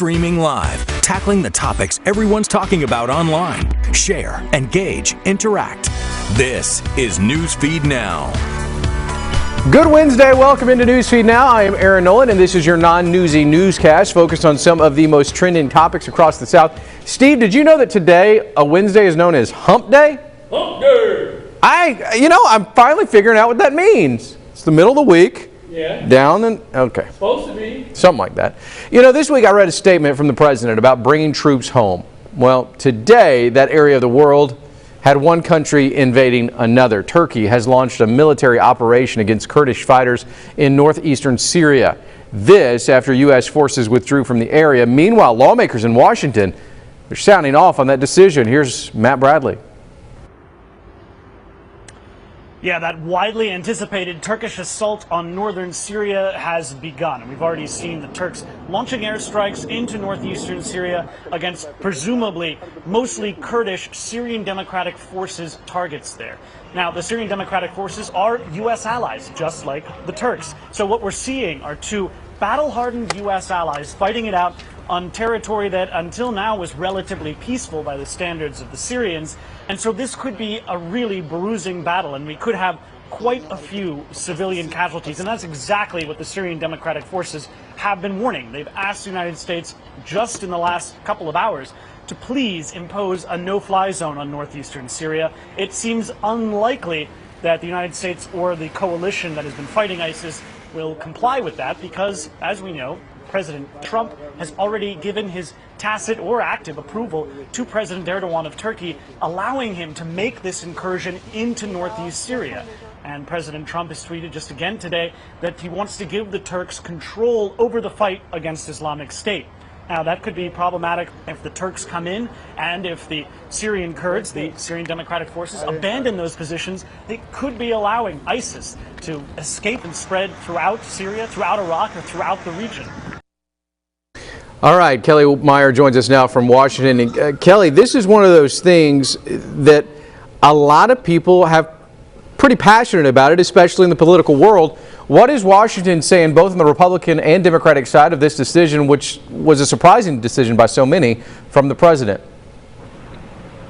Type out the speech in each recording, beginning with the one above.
streaming live, tackling the topics everyone's talking about online. Share, engage, interact. This is Newsfeed Now. Good Wednesday. Welcome into Newsfeed Now. I am Aaron Nolan, and this is your non-newsy newscast focused on some of the most trending topics across the South. Steve, did you know that today, a Wednesday, is known as Hump Day? Hump Day! I'm finally figuring out what that means. It's the middle of the week. Yeah. Down and, okay. Supposed to be. Something like that. You know, this week I read a statement from the president about bringing troops home. Well, today, that area of the world had one country invading another. Turkey has launched a military operation against Kurdish fighters in northeastern Syria. This after U.S. forces withdrew from the area. Meanwhile, lawmakers in Washington are sounding off on that decision. Here's Matt Bradley. Yeah, that widely anticipated Turkish assault on northern Syria has begun. We've already seen the Turks launching airstrikes into northeastern Syria against presumably mostly Kurdish Syrian Democratic Forces targets there. Now, the Syrian Democratic Forces are U.S. allies, just like the Turks. So what we're seeing are two battle-hardened U.S. allies fighting it out on territory that until now was relatively peaceful by the standards of the Syrians. And so this could be a really bruising battle, and we could have quite a few civilian casualties. And that's exactly what the Syrian Democratic Forces have been warning. They've asked the United States just in the last couple of hours to please impose a no-fly zone on northeastern Syria. It seems unlikely that the United States or the coalition that has been fighting ISIS will comply with that because, as we know, President Trump has already given his tacit or active approval to President Erdogan of Turkey, allowing him to make this incursion into northeast Syria. And President Trump has tweeted just again today that he wants to give the Turks control over the fight against Islamic State. Now, that could be problematic if the Turks come in and if the Syrian Kurds, the Syrian Democratic Forces, abandon those positions. They could be allowing ISIS to escape and spread throughout Syria, throughout Iraq, or throughout the region. All right, Kelly Meyer joins us now from Washington. And, Kelly, this is one of those things that a lot of people have pretty passionate about it, especially in the political world. What is Washington saying, both on the Republican and Democratic side of this decision, which was a surprising decision by so many, from the president?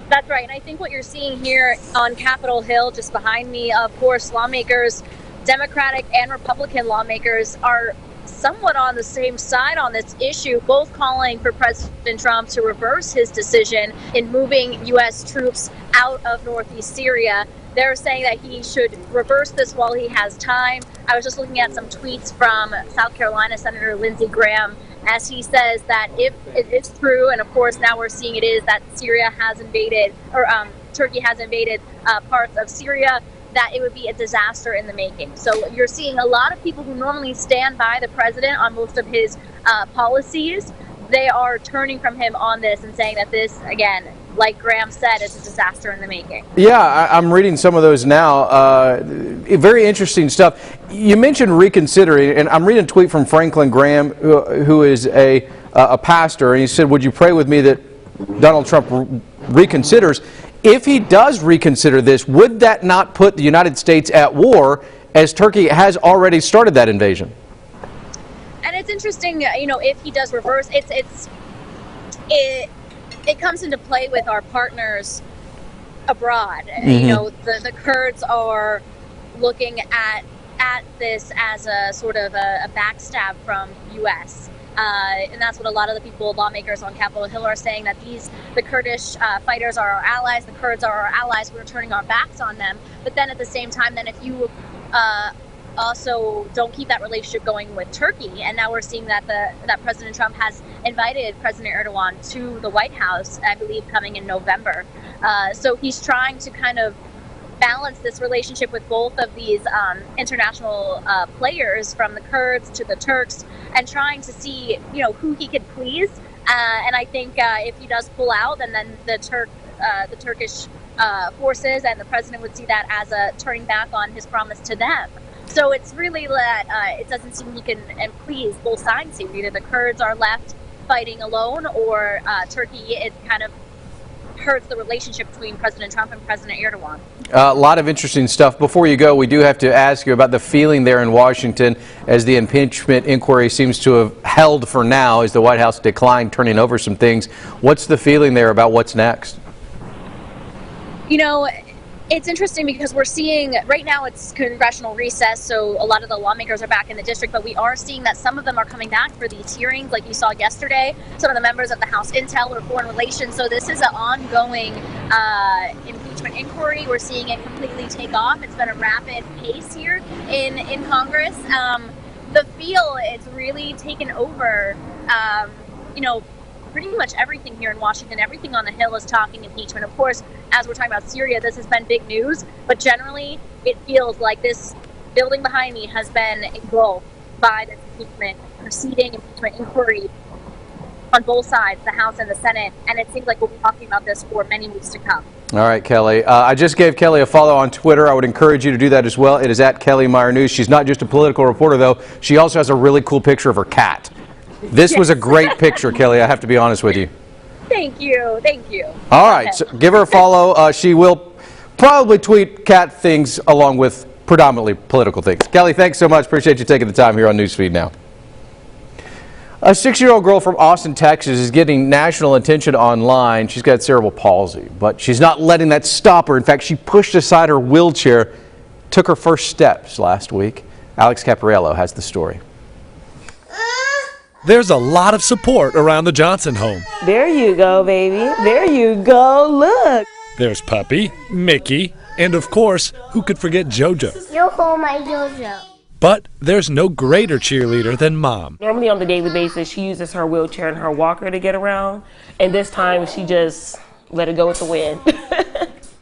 That's right, and I think what you're seeing here on Capitol Hill, just behind me, of course, lawmakers, Democratic and Republican lawmakers, are somewhat on the same side on this issue, both calling for President Trump to reverse his decision in moving U.S. troops out of northeast Syria. They're saying that he should reverse this while he has time. I was just looking at some tweets from South Carolina Senator Lindsey Graham, as he says that if it is true, and of course now we're seeing it is, that Syria has invaded, or Turkey has invaded parts of Syria, that it would be a disaster in the making. So you're seeing a lot of people who normally stand by the president on most of his policies. They are turning from him on this and saying that this, again, like Graham said, is a disaster in the making. Yeah, I'm reading some of those now. Very interesting stuff. You mentioned reconsidering, and I'm reading a tweet from Franklin Graham, who is a pastor, and he said, "Would you pray with me that Donald Trump reconsiders?" If he does reconsider this, would that not put the United States at war, as Turkey has already started that invasion? And it's interesting, if he does reverse, it comes into play with our partners abroad. Mm-hmm. The Kurds are looking at this as a sort of a backstab from U.S. And that's what a lot of the lawmakers on Capitol Hill are saying, that the Kurdish fighters are our allies, the Kurds are our allies, we're turning our backs on them. But then at the same time, then if you also don't keep that relationship going with Turkey, and now we're seeing that that President Trump has invited President Erdogan to the White House, I believe coming in November. So he's trying to kind of balance this relationship with both of these international players, from the Kurds to the Turks, and trying to see who he could please. And I think if he does pull out, then the Turkish forces and the president would see that as a turning back on his promise to them. So it's really that it doesn't seem he can please both sides here. Either the Kurds are left fighting alone, or Turkey, it kind of hurts the relationship between President Trump and President Erdogan. A lot of interesting stuff. Before you go, we do have to ask you about the feeling there in Washington as the impeachment inquiry seems to have held for now as the White House declined turning over some things. What's the feeling there about what's next? You know, it's interesting because we're seeing right now it's congressional recess, so a lot of the lawmakers are back in the district, but we are seeing that some of them are coming back for these hearings like you saw yesterday, some of the members of the House Intel or Foreign Relations. So this is an ongoing impeachment inquiry. We're seeing it completely take off. It's been a rapid pace here in Congress. The feel it's really taken over, you know, pretty much everything here in Washington. Everything on the Hill is talking impeachment. Of course, as we're talking about Syria, this has been big news, but generally it feels like this building behind me has been engulfed by this impeachment proceeding, impeachment inquiry on both sides, the House and the Senate, and it seems like we'll be talking about this for many weeks to come. All right, Kelly. I just gave Kelly a follow on Twitter. I would encourage you to do that as well. It is at Kelly Meyer News. She's not just a political reporter, though. She also has a really cool picture of her cat. This was a great picture, Kelly. I have to be honest with you. Thank you. Thank you. All right. So give her a follow. She will probably tweet cat things along with predominantly political things. Kelly, thanks so much. Appreciate you taking the time here on Newsfeed Now. A 6-year-old girl from Austin, Texas is getting national attention online. She's got cerebral palsy, but she's not letting that stop her. In fact, she pushed aside her wheelchair, took her first steps last week. Alex Caparello has the story. There's a lot of support around the Johnson home. There you go, baby. There you go. Look. There's Puppy, Mickey, and of course, who could forget JoJo? You'll hold my JoJo. But there's no greater cheerleader than Mom. Normally on the daily basis, she uses her wheelchair and her walker to get around. And this time, she just let it go with the wind.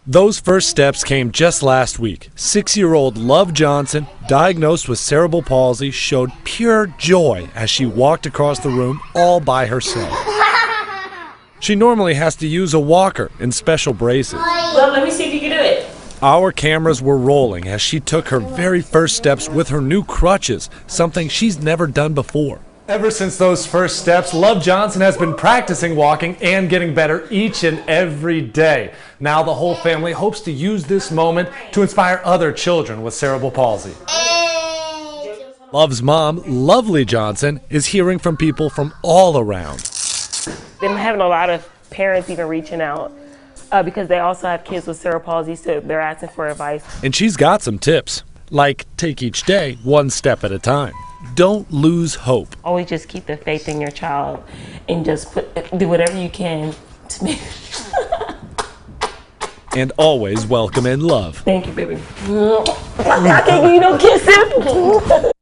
Those first steps came just last week. 6-year-old Love Johnson, diagnosed with cerebral palsy, showed pure joy as she walked across the room all by herself. She normally has to use a walker and special braces. Well, let me see if you can do it. Our cameras were rolling as she took her very first steps with her new crutches, something she's never done before. Ever since those first steps, Love Johnson has been practicing walking and getting better each and every day. Now the whole family hopes to use this moment to inspire other children with cerebral palsy. Love's mom, Lovely Johnson, is hearing from people from all around. I'm having a lot of parents even reaching out because they also have kids with cerebral palsy, so they're asking for advice. And she's got some tips, like take each day one step at a time. Don't lose hope. Always just keep the faith in your child and just do whatever you can to make. And always welcome in love. Thank you, baby. I can't give you no kisses.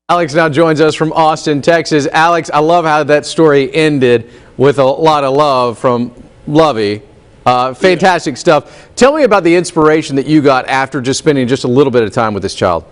Alex now joins us from Austin, Texas. Alex, I love how that story ended with a lot of love from Lovey. Fantastic stuff. Tell me about the inspiration that you got after just spending just a little bit of time with this child.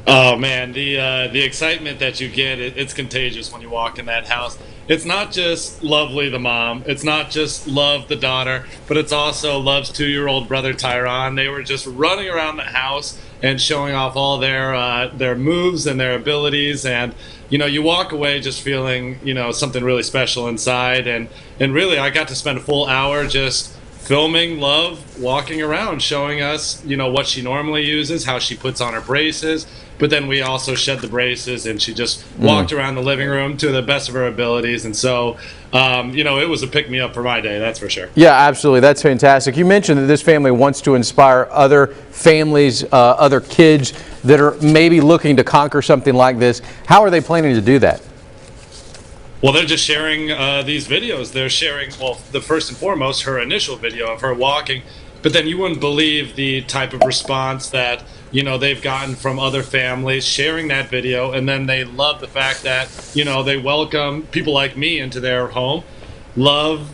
Oh man, the excitement that you get, it's contagious when you walk in that house. It's not just Lovely the mom, it's not just Love the daughter, but it's also Love's 2-year-old brother Tyron. They were just running around the house and showing off all their moves and their abilities, and you know, you walk away just feeling, you know, something really special inside. And really, I got to spend a full hour just filming Love walking around, showing us, you know, what she normally uses, how she puts on her braces. But then we also shed the braces, and she just walked around the living room to the best of her abilities. And so, you know, it was a pick-me-up for my day, that's for sure. Yeah, absolutely. That's fantastic. You mentioned that this family wants to inspire other families, other kids that are maybe looking to conquer something like this. How are they planning to do that? Well, they're just sharing these videos. They're sharing, well, the first and foremost, her initial video of her walking. But then you wouldn't believe the type of response that, you know, they've gotten from other families sharing that video. And then they love the fact that, you know, they welcome people like me into their home. Love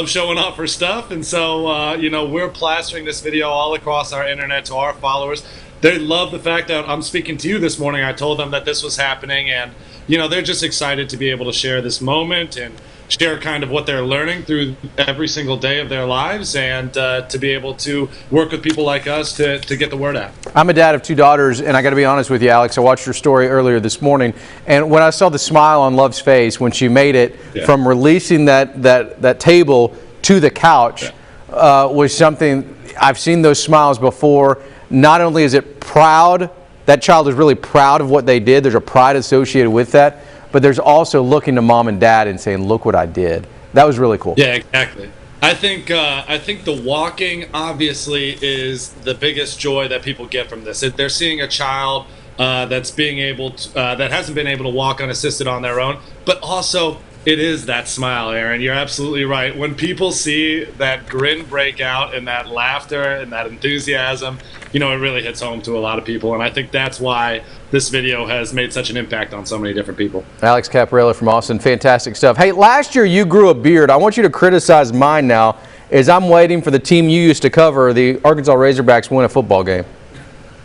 showing off her stuff. And so, you know, we're plastering this video all across our internet to our followers. They love the fact that I'm speaking to you this morning. I told them that this was happening, and you know, they're just excited to be able to share this moment and share kind of what they're learning through every single day of their lives, and to be able to work with people like us to get the word out. I'm a dad of 2 daughters, and I got to be honest with you, Alex. I watched your story earlier this morning, and when I saw the smile on Love's face when she made it from releasing that table to the couch was something I've seen those smiles before. Not only is it proud, that child is really proud of what they did. There's a pride associated with that. But there's also looking to mom and dad and saying, look what I did. That was really cool. Yeah, exactly. I think the walking obviously is the biggest joy that people get from this. They're seeing a child that's being able to, that hasn't been able to walk unassisted on their own, but also it is that smile, Aaron. You're absolutely right. When people see that grin break out and that laughter and that enthusiasm, it really hits home to a lot of people. And I think that's why this video has made such an impact on so many different people. Alex Caparella from Austin, fantastic stuff. Hey, last year you grew a beard. I want you to criticize mine now as I'm waiting for the team you used to cover, the Arkansas Razorbacks, win a football game.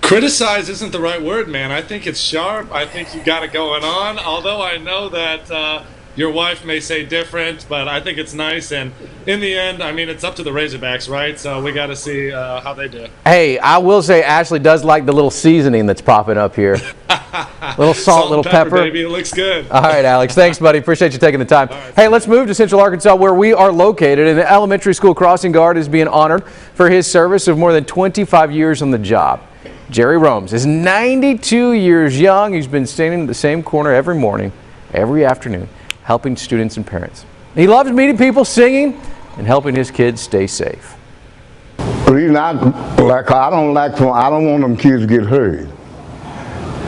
Criticize isn't the right word, man. I think it's sharp. I think you got it going on. Although I know that your wife may say different, but I think it's nice. And in the end, I mean, it's up to the Razorbacks, right? So we got to see how they do. Hey, I will say Ashley does like the little seasoning that's popping up here. Little salt, little pepper. Baby, it looks good. All right, Alex. Thanks, buddy. Appreciate you taking the time. Right. Hey, let's move to Central Arkansas, where we are located. And the elementary school crossing guard is being honored for his service of more than 25 years on the job. Jerry Romes is 92 years young. He's been standing in the same corner every morning, every afternoon, helping students and parents. He loves meeting people, singing, and helping his kids stay safe. The reason I don't want them kids to get hurt.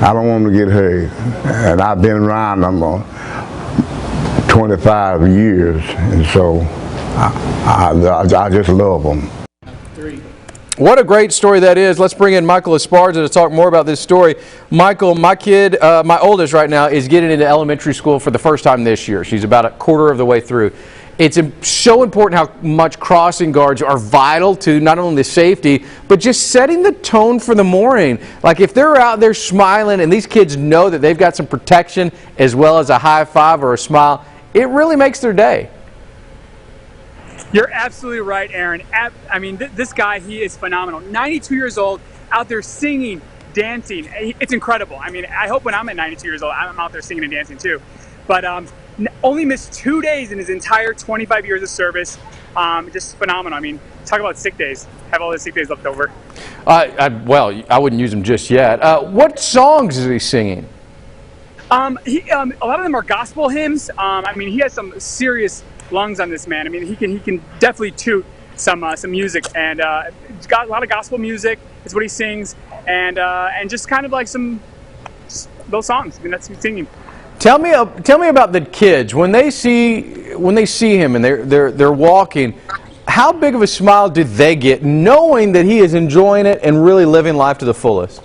I don't want them to get hurt. And I've been around them 25 years, and so I just love them. What a great story that is. Let's bring in Michael Esparza to talk more about this story. Michael, my kid, my oldest right now, is getting into elementary school for the first time this year. She's about a quarter of the way through. It's so important how much crossing guards are vital to not only the safety, but just setting the tone for the morning. Like if they're out there smiling and these kids know that they've got some protection as well as a high five or a smile, it really makes their day. You're absolutely right, Aaron. I mean, this guy, he is phenomenal. 92 years old, out there singing, dancing. It's incredible. I mean, I hope when I'm at 92 years old, I'm out there singing and dancing too. But only missed 2 days in his entire 25 years of service. Just phenomenal. I mean, talk about sick days. Have all his sick days left over. Well, I wouldn't use them just yet. What songs is he singing? A lot of them are gospel hymns. I mean, he has some serious lungs on this man. I mean, he can definitely toot some music, and he's got a lot of gospel music. Is what he sings, and just kind of like those songs. I mean, that's what he's singing. Tell me about the kids when they see him and they're walking. How big of a smile do they get knowing that he is enjoying it and really living life to the fullest?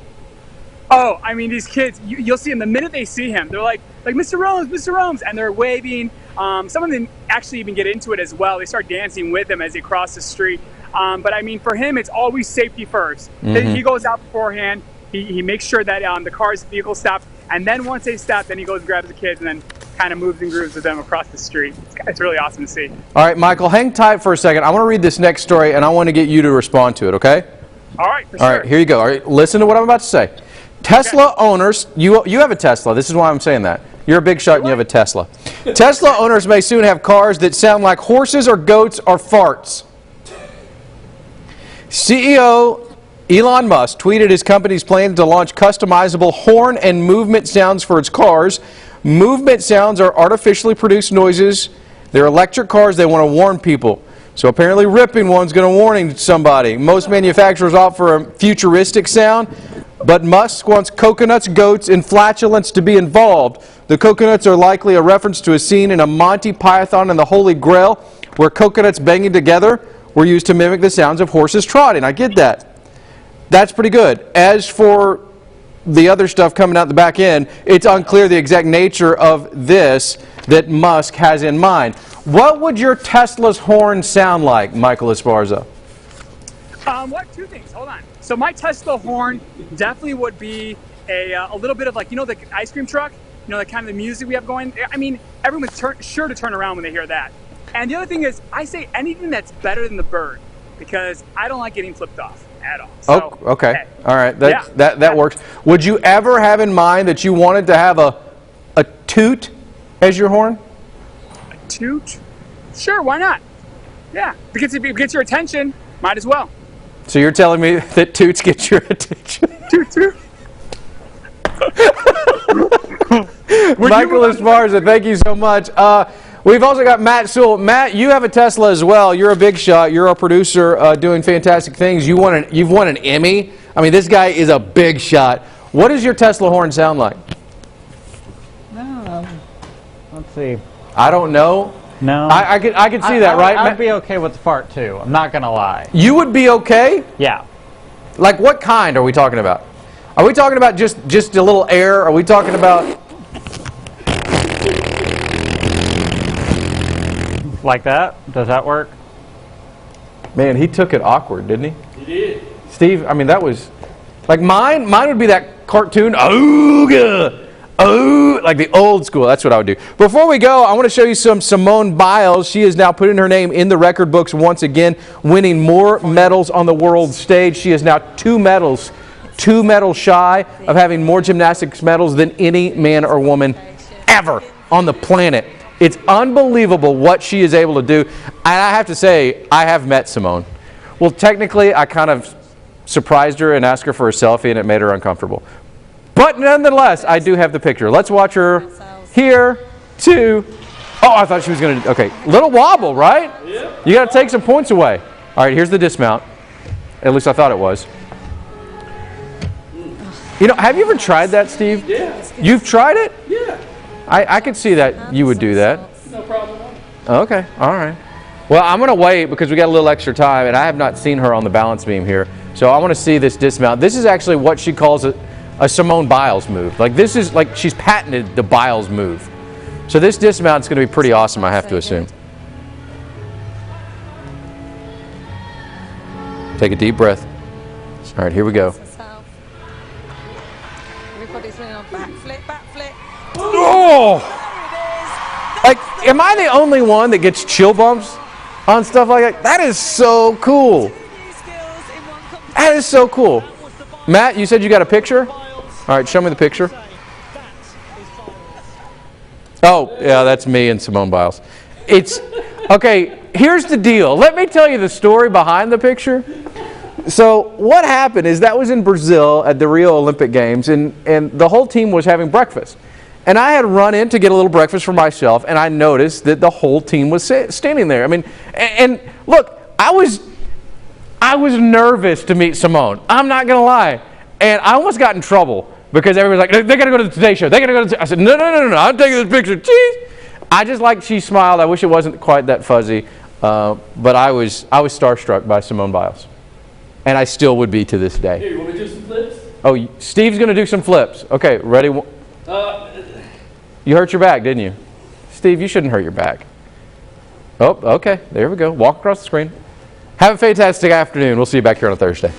Oh, I mean, these kids, you'll see them the minute they see him. They're like Mr. Romes, and they're waving. Some of them actually even get into it as well. They start dancing with him as they cross the street. But I mean, for him, it's always safety first. Mm-hmm. He goes out beforehand. He makes sure that the vehicle stops. And then once they stop, then he goes and grabs the kids and then kind of moves and grooves with them across the street. It's really awesome to see. All right, Michael, hang tight for a second. I want to read this next story, and I want to get you to respond to it, okay? All right, for sure. All right, here you go. All right, listen to what I'm about to say. Tesla owners, you have a Tesla. This is why I'm saying that. You're a big shot and you have a Tesla. Tesla owners may soon have cars that sound like horses or goats or farts. CEO Elon Musk tweeted his company's plan to launch customizable horn and movement sounds for its cars. Movement sounds are artificially produced noises. They're electric cars. They want to warn people. So apparently ripping one's going to warn somebody. Most manufacturers opt for a futuristic sound, but Musk wants coconuts, goats, and flatulence to be involved. The coconuts are likely a reference to a scene in a Monty Python and the Holy Grail where coconuts banging together were used to mimic the sounds of horses trotting. I get that. That's pretty good. As for the other stuff coming out the back end, it's unclear the exact nature of this that Musk has in mind. What would your Tesla's horn sound like, Michael Esparza? Two things. Hold on. So my Tesla horn definitely would be a little bit of like, the ice cream truck, the kind of the music we have going. I mean, everyone's sure to turn around when they hear that. And the other thing is, I say anything that's better than the bird because I don't like getting flipped off at all. So, okay. Hey. All right. That works. Would you ever have in mind that you wanted to have a toot as your horn? A toot? Sure, why not? Yeah, because if it gets your attention, might as well. So you're telling me that Toots gets your attention? Toot. Michael Esparza, thank you so much. We've also got Matt Sewell. Matt, you have a Tesla as well. You're a big shot. You're a producer doing fantastic things. You've won an Emmy. I mean, this guy is a big shot. What does your Tesla horn sound like? Let's see. I don't know. No. I could see that, right? I'd be okay with the fart too. I'm not gonna lie. You would be okay? Yeah. Like what kind are we talking about? Are we talking about just a little air? Are we talking about like that? Does that work? Man, he took it awkward, didn't he? He did. Steve, I mean that was like mine would be that cartoon ooga. Oh, like the old school. That's what I would do. Before we go, I want to show you some Simone Biles. She has now put in her name in the record books once again, winning more medals on the world stage. She is now 2 medals shy of having more gymnastics medals than any man or woman ever on the planet. It's unbelievable what she is able to do. And I have to say, I have met Simone. Well, technically, I kind of surprised her and asked her for a selfie, and it made her uncomfortable. But nonetheless, I do have the picture. Let's watch her. Here, 2. Oh, I thought she was going to. Okay, little wobble, right? Yeah. You got to take some points away. All right, here's the dismount. At least I thought it was. You know, have you ever tried that, Steve? Yeah. You've tried it? Yeah. I could see that you would do that. No problem. Okay, all right. Well, I'm going to wait because we got a little extra time, and I have not seen her on the balance beam here. So I want to see this dismount. This is actually what she calls a Simone Biles move. Like this is like she's patented the Biles move. So this dismount is going to be pretty awesome, I have to assume. Take a deep breath. All right, here we go. Oh! Like, am I the only one that gets chill bumps on stuff like that? That is so cool. That is so cool. Matt, you said you got a picture? All right, show me the picture. Oh, yeah, that's me and Simone Biles. It's, okay, here's the deal. Let me tell you the story behind the picture. So what happened is that was in Brazil at the Rio Olympic Games, and the whole team was having breakfast. And I had run in to get a little breakfast for myself, and I noticed that the whole team was standing there. I mean, and look, I was nervous to meet Simone. I'm not going to lie. And I almost got in trouble because everybody's like, they got to go to the Today Show. They got to go to the I said, no, I'm taking this picture. Jeez. I just like she smiled. I wish it wasn't quite that fuzzy. But I was starstruck by Simone Biles. And I still would be to this day. Here, you want me to do some flips? Oh, Steve's going to do some flips. Okay, ready? You hurt your back, didn't you? Steve, you shouldn't hurt your back. Oh, okay. There we go. Walk across the screen. Have a fantastic afternoon. We'll see you back here on a Thursday.